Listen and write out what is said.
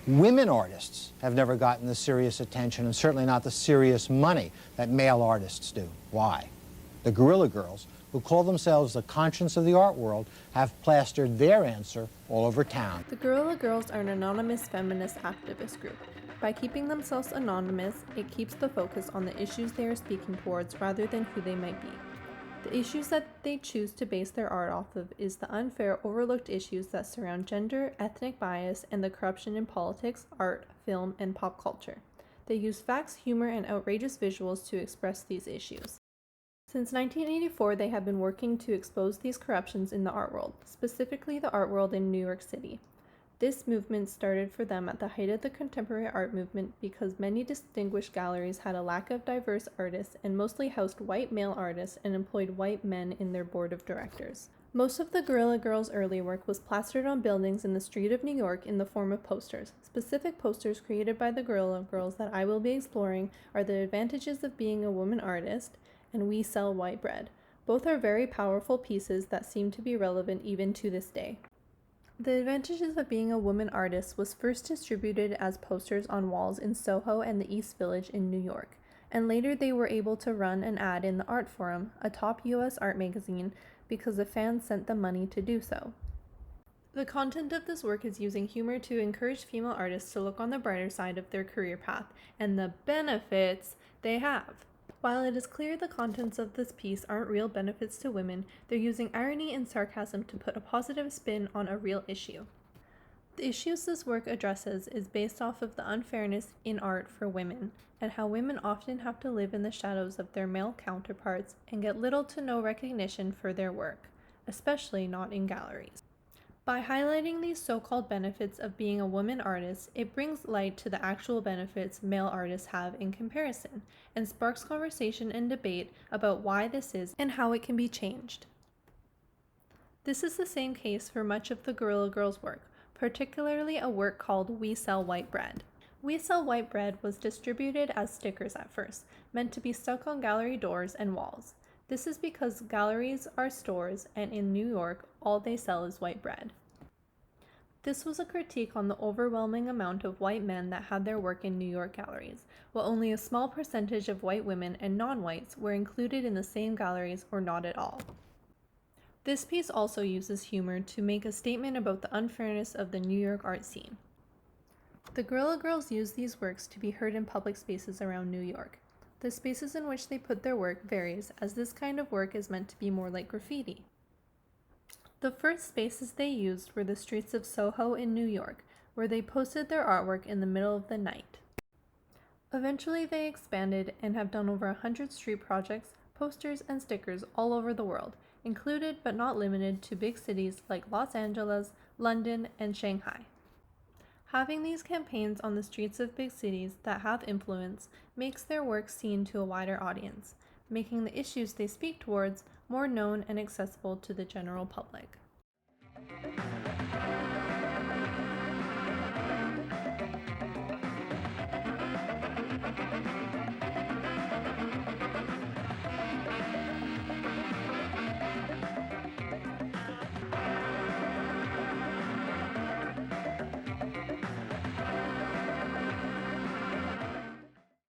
Women artists have never gotten the serious attention and certainly not the serious money that male artists do. Why? The Guerrilla Girls, who call themselves the conscience of the art world, have plastered their answer all over town. The Guerrilla Girls are an anonymous feminist activist group. By keeping themselves anonymous, it keeps the focus on the issues they are speaking towards rather than who they might be. The issues that they choose to base their art off of is the unfair, overlooked issues that surround gender, ethnic bias, and the corruption in politics, art, film, and pop culture. They use facts, humor, and outrageous visuals to express these issues. Since 1984, they have been working to expose these corruptions in the art world, specifically the art world in New York City. This movement started for them at the height of the contemporary art movement because many distinguished galleries had a lack of diverse artists and mostly housed white male artists and employed white men in their board of directors. Most of the Guerrilla Girls' early work was plastered on buildings in the street of New York in the form of posters. Specific posters created by the Guerrilla Girls that I will be exploring are The Advantages of Being a Woman Artist and We Sell White Bread. Both are very powerful pieces that seem to be relevant even to this day. The Advantages of Being a Woman Artist was first distributed as posters on walls in Soho and the East Village in New York, and later they were able to run an ad in the Art Forum, a top US art magazine, because the fans sent them money to do so. The content of this work is using humor to encourage female artists to look on the brighter side of their career path and the benefits they have. While it is clear the contents of this piece aren't real benefits to women, they're using irony and sarcasm to put a positive spin on a real issue. The issues this work addresses is based off of the unfairness in art for women, and how women often have to live in the shadows of their male counterparts and get little to no recognition for their work, especially not in galleries. By highlighting these so-called benefits of being a woman artist, it brings light to the actual benefits male artists have in comparison, and sparks conversation and debate about why this is and how it can be changed. This is the same case for much of the Guerrilla Girls' work, particularly a work called We Sell White Bread. We Sell White Bread was distributed as stickers at first, meant to be stuck on gallery doors and walls. This is because galleries are stores, and in New York, all they sell is white bread. This was a critique on the overwhelming amount of white men that had their work in New York galleries, while only a small percentage of white women and non-whites were included in the same galleries or not at all. This piece also uses humor to make a statement about the unfairness of the New York art scene. The Guerrilla Girls use these works to be heard in public spaces around New York. The spaces in which they put their work varies, as this kind of work is meant to be more like graffiti. The first spaces they used were the streets of Soho in New York, where they posted their artwork in the middle of the night. Eventually they expanded and have done over 100 street projects, posters, and stickers all over the world, included but not limited to big cities like Los Angeles, London, and Shanghai. Having these campaigns on the streets of big cities that have influence makes their work seen to a wider audience, making the issues they speak towards more known and accessible to the general public.